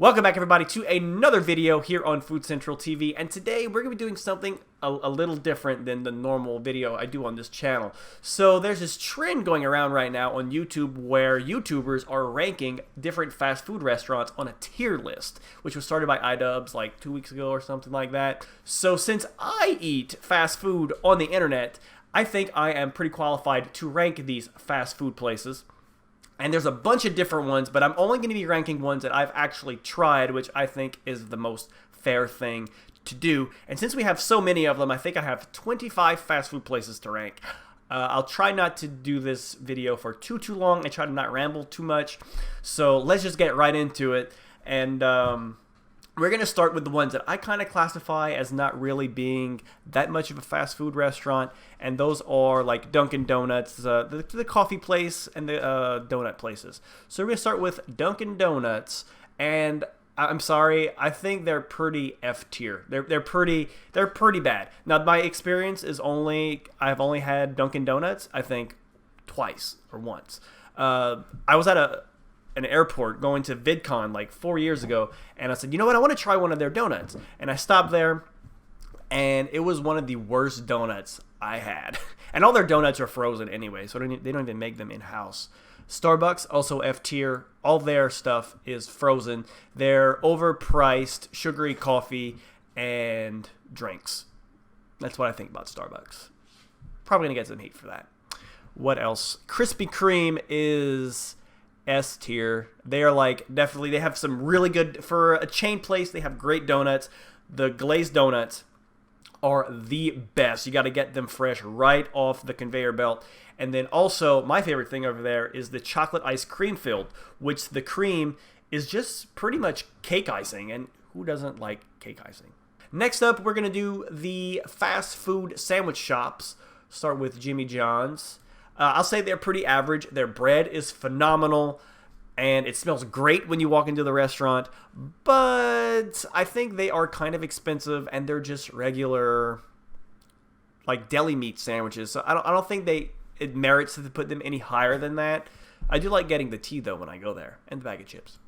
Welcome back, everybody, to another video here on Food Central TV, and today we're going to be doing something a little different than the normal video I do on this channel. So there's this trend going around right now on YouTube where YouTubers are ranking different fast food restaurants on a tier list, which was started by iDubbbz like 2 weeks ago or something like that. So since I eat fast food on the internet, I think I am pretty qualified to rank these fast food places. And there's a bunch of different ones, but I'm only going to be ranking ones that I've actually tried, which I think is the most fair thing to do. And since we have so many of them, I think I have 25 fast food places to rank. I'll try not to do this video for too long. I try to not ramble too much. So let's just get right into it. And we're going to start with the ones that I kind of classify as not really being that much of a fast food restaurant, and those are like Dunkin Donuts, the coffee place, and the donut places. So we're going to start with Dunkin Donuts, and I'm sorry, I think they're pretty F tier. They're pretty bad. Now, my experience is I've only had Dunkin Donuts, I think, twice or once. I was at an airport going to VidCon like 4 years ago, and I said, you know what, I want to try one of their donuts. And I stopped there, and it was one of the worst donuts I had. And all their donuts are frozen anyway, so they don't even make them in-house. Starbucks, also F tier. All their stuff is frozen. They're overpriced, sugary coffee, and drinks. That's what I think about Starbucks. Probably going to get some heat for that. What else? Krispy Kreme is S tier. They are like definitely, they have some really good, for a chain place, they have great donuts. The glazed donuts are the best. You got to get them fresh right off the conveyor belt. And then also, my favorite thing over there is the chocolate ice cream filled, which the cream is just pretty much cake icing. And who doesn't like cake icing? Next up, we're going to do the fast food sandwich shops. Start with Jimmy John's. I'll say they're pretty average. Their bread is phenomenal, and it smells great when you walk into the restaurant, but I think they are kind of expensive, and they're just regular, like, deli meat sandwiches. So I don't think it merits to put them any higher than that. I do like getting the tea, though, when I go there, and the bag of chips.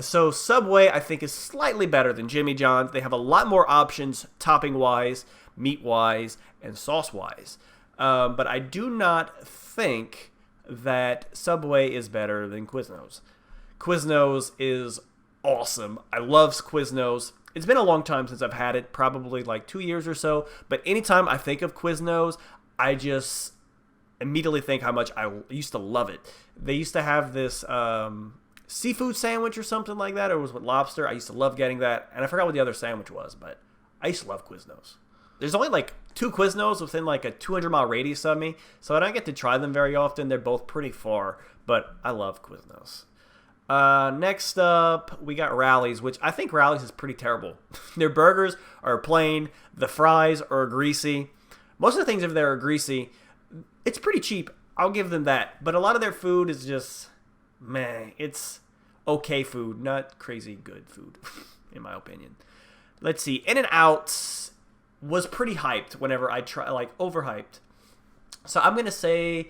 So Subway, I think, is slightly better than Jimmy John's. They have a lot more options, topping-wise, meat-wise, and sauce-wise. But I do not think that Subway is better than Quiznos. Quiznos is awesome. I love Quiznos. It's been a long time since I've had it, probably like 2 years or so. But anytime I think of Quiznos, I just immediately think how much I used to love it. They used to have this seafood sandwich or something like that, or it was with lobster. I used to love getting that, and I forgot what the other sandwich was, but I used to love Quiznos. There's only like 2 Quiznos within like a 200-mile radius of me, so I don't get to try them very often. They're both pretty far, but I love Quiznos. Next up, we got Rally's, which I think Rally's is pretty terrible. Their burgers are plain. The fries are greasy. Most of the things over there are greasy. It's pretty cheap. I'll give them that. But a lot of their food is just, meh. It's okay food, not crazy good food, in my opinion. Let's see. In-N-Out was pretty hyped whenever I try, like overhyped. So I'm going to say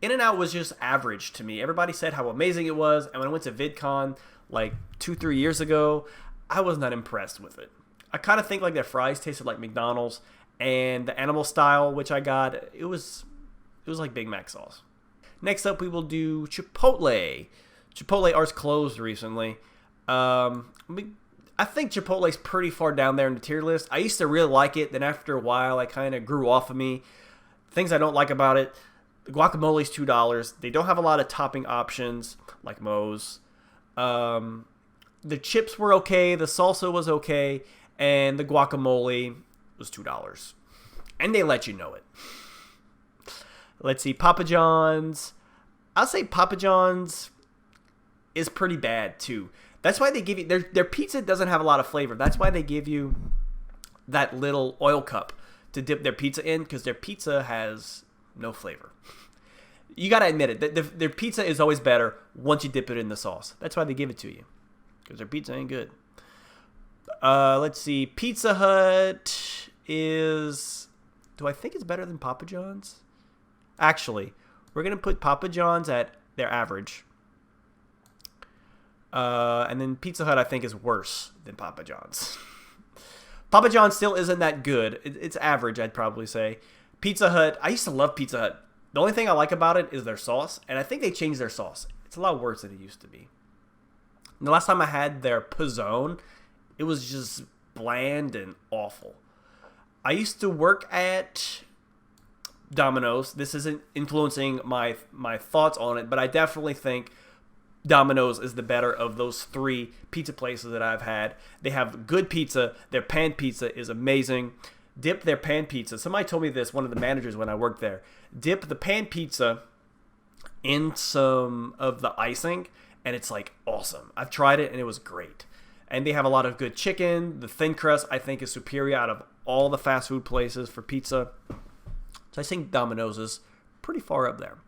In-N-Out was just average to me. Everybody said how amazing it was, and when I went to VidCon like 2-3 years ago, I was not impressed with it. I kind of think like their fries tasted like McDonald's, and the animal style, which I got, it was like Big Mac sauce. Next up, we will do Chipotle. Chipotle ours closed recently. I think Chipotle's pretty far down there in the tier list. I used to really like it. Then after a while, I kind of grew off of me. Things I don't like about it. The guacamole's $2. They don't have a lot of topping options like Moe's. The chips were okay. The salsa was okay. And the guacamole was $2. And they let you know it. Let's see. Papa John's. I'll say Papa John's is pretty bad too. That's why they give you, their pizza doesn't have a lot of flavor. That's why they give you that little oil cup to dip their pizza in, because their pizza has no flavor. You got to admit it. Their pizza is always better once you dip it in the sauce. That's why they give it to you, because their pizza ain't good. Let's see. Pizza Hut is, do I think it's better than Papa John's? Actually, we're going to put Papa John's at their average. And then Pizza Hut, I think, is worse than Papa John's. Papa John's still isn't that good. It's average, I'd probably say. Pizza Hut, I used to love Pizza Hut. The only thing I like about it is their sauce, and I think they changed their sauce. It's a lot worse than it used to be. And the last time I had their Pizzone, it was just bland and awful. I used to work at Domino's. This isn't influencing my thoughts on it, but I definitely think Domino's is the better of those three pizza places that I've had. They have good pizza. Their pan pizza is amazing. Dip their pan pizza. Somebody told me this, one of the managers when I worked there. Dip the pan pizza in some of the icing, and it's like awesome. I've tried it, and it was great. And they have a lot of good chicken. The thin crust, I think, is superior out of all the fast food places for pizza. So I think Domino's is pretty far up there.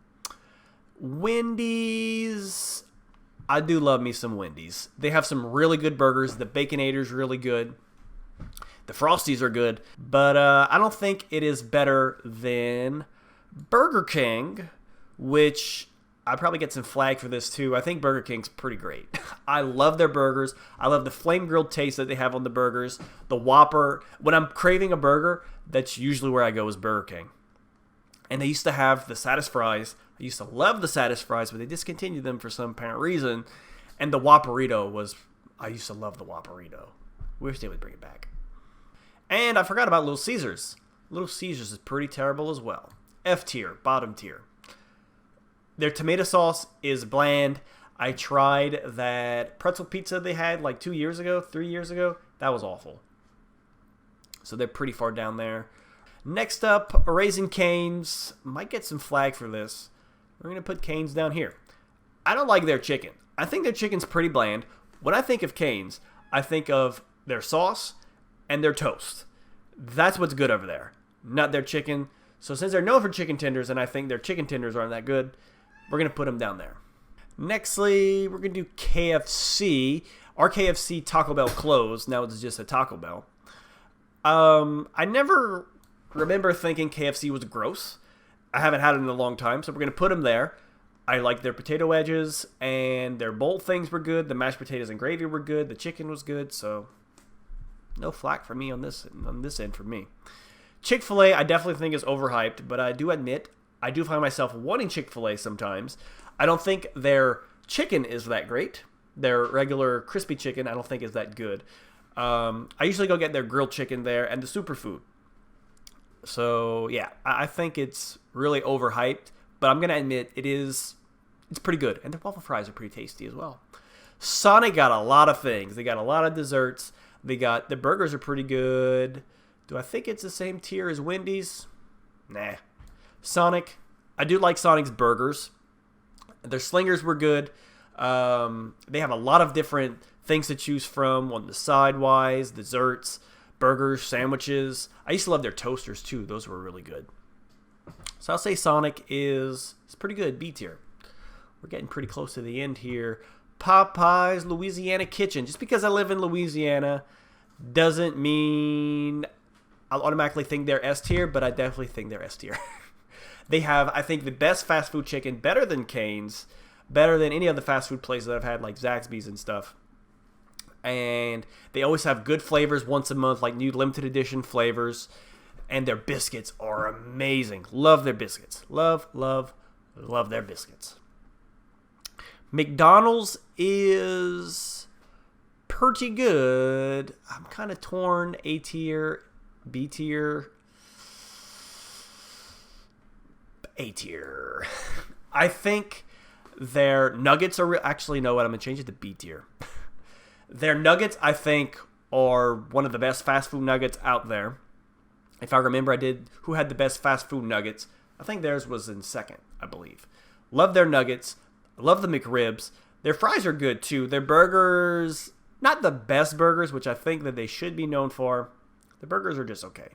Wendy's, I do love me some Wendy's. They have some really good burgers. The Baconator's really good. The Frosties are good. But I don't think it is better than Burger King, which I probably get some flag for this too. I think Burger King's pretty great. I love their burgers. I love the flame grilled taste that they have on the burgers. The Whopper. When I'm craving a burger, that's usually where I go is Burger King. And they used to have the Satis Fries. I used to love the Satis Fries, but they discontinued them for some apparent reason. And the Whopperito was, I used to love the Whopperito. Wish they would bring it back. And I forgot about Little Caesars. Little Caesars is pretty terrible as well. F tier, bottom tier. Their tomato sauce is bland. I tried that pretzel pizza they had like 3 years ago. That was awful. So they're pretty far down there. Next up, Raising Cane's. Might get some flag for this. We're going to put Cane's down here. I don't like their chicken. I think their chicken's pretty bland. When I think of Cane's, I think of their sauce and their toast. That's what's good over there, not their chicken. So since they're known for chicken tenders, and I think their chicken tenders aren't that good, we're going to put them down there. Nextly, we're going to do KFC. Our KFC Taco Bell closed. Now it's just a Taco Bell. I never remember thinking KFC was gross. I haven't had it in a long time, so we're going to put them there. I like their potato wedges, and their bowl things were good. The mashed potatoes and gravy were good. The chicken was good, so no flack for me on this end for me. Chick-Fil-A, I definitely think is overhyped, but I do admit I do find myself wanting Chick-Fil-A sometimes. I don't think their chicken is that great. Their regular crispy chicken, I don't think is that good. I usually go get their grilled chicken there and the superfood. So, yeah, I think it's really overhyped, but I'm going to admit it's pretty good. And their waffle fries are pretty tasty as well. Sonic got a lot of things. They got a lot of desserts. The burgers are pretty good. Do I think it's the same tier as Wendy's? Nah. Sonic, I do like Sonic's burgers. Their slingers were good. They have a lot of different things to choose from on the side-wise, desserts, burgers, sandwiches. I used to love their toasters too. Those were really good. So I'll say Sonic is pretty good, B tier. We're getting pretty close to the end here. Popeye's Louisiana Kitchen. Just because I live in Louisiana doesn't mean I'll automatically think they're S tier, but I definitely think they're S tier. They have, I think, the best fast food chicken, better than Cane's, better than any other fast food places that I've had, like Zaxby's and stuff. And they always have good flavors once a month, like new limited edition flavors. And their biscuits are amazing. Love their biscuits. Love, love, love their biscuits. McDonald's is pretty good. I'm kind of torn. A tier, B tier. A tier. I think their nuggets are actually, no, what I'm going to change it to B tier. Their nuggets, I think, are one of the best fast food nuggets out there. If I remember, who had the best fast food nuggets. I think theirs was in second, I believe. Love their nuggets. Love the McRibs. Their fries are good, too. Their burgers, not the best burgers, which I think that they should be known for. The burgers are just okay.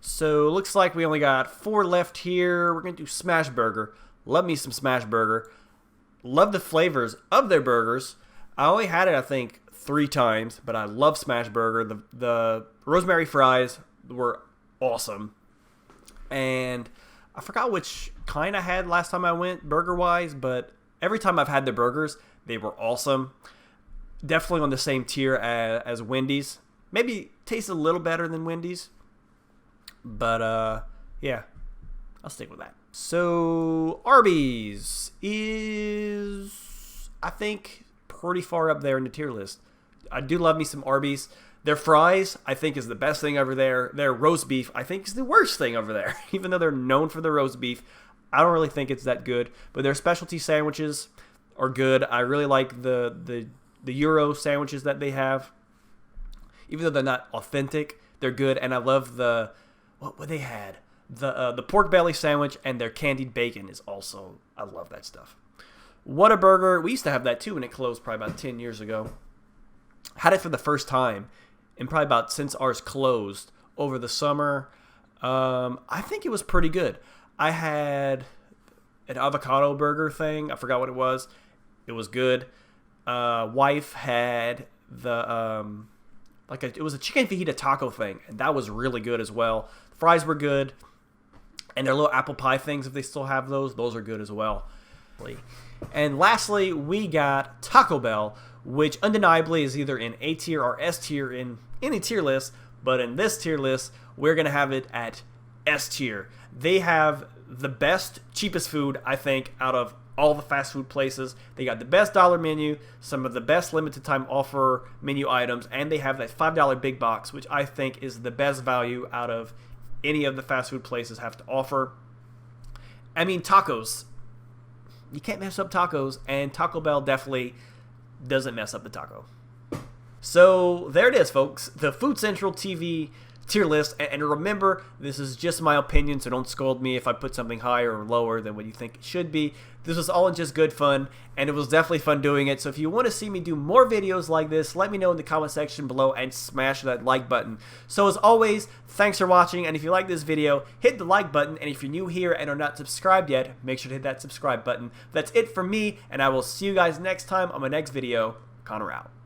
So, looks like we only got 4 left here. We're going to do Smash Burger. Love me some Smash Burger. Love the flavors of their burgers. I only had it, I think, 3 times, but I love Smash Burger. The rosemary fries were awesome. And I forgot which kind I had last time I went burger-wise, but every time I've had their burgers, they were awesome. Definitely on the same tier as Wendy's. Maybe tastes a little better than Wendy's. But, yeah, I'll stick with that. So, Arby's is, I think, pretty far up there in the tier list. I do love me some Arby's. Their fries, I think, is the best thing over there. Their roast beef, I think, is the worst thing over there. Even though they're known for the roast beef, I don't really think it's that good. But their specialty sandwiches are good. I really like the Euro sandwiches that they have. Even though they're not authentic, they're good. And I love what they had. The pork belly sandwich and their candied bacon is also, I love that stuff. Whataburger, we used to have that too when it closed probably about 10 years ago. Had it for the first time and probably about since ours closed over the summer. I think it was pretty good. I had an avocado burger thing. I forgot what it was. It was good. Wife had the it was a chicken fajita taco thing, and that was really good as well. Fries were good, and their little apple pie things, if they still have those are good as well. And lastly, we got Taco Bell, which undeniably is either in A tier or S tier in any tier list, but in this tier list, we're going to have it at S tier. They have the best, cheapest food, I think, out of all the fast food places. They got the best dollar menu, some of the best limited time offer menu items, and they have that $5 big box, which I think is the best value out of any of the fast food places have to offer. I mean, tacos. You can't mess up tacos, and Taco Bell definitely doesn't mess up the taco. So there it is, folks. The Food Central TV tier list. And remember, this is just my opinion, so don't scold me if I put something higher or lower than what you think it should be. This was all in just good fun, and it was definitely fun doing it. So if you want to see me do more videos like this, let me know in the comment section below and smash that like button. So as always, thanks for watching, and if you like this video, hit the like button, and if you're new here and are not subscribed yet, make sure to hit that subscribe button. That's it for me, and I will see you guys next time on my next video. Connor out.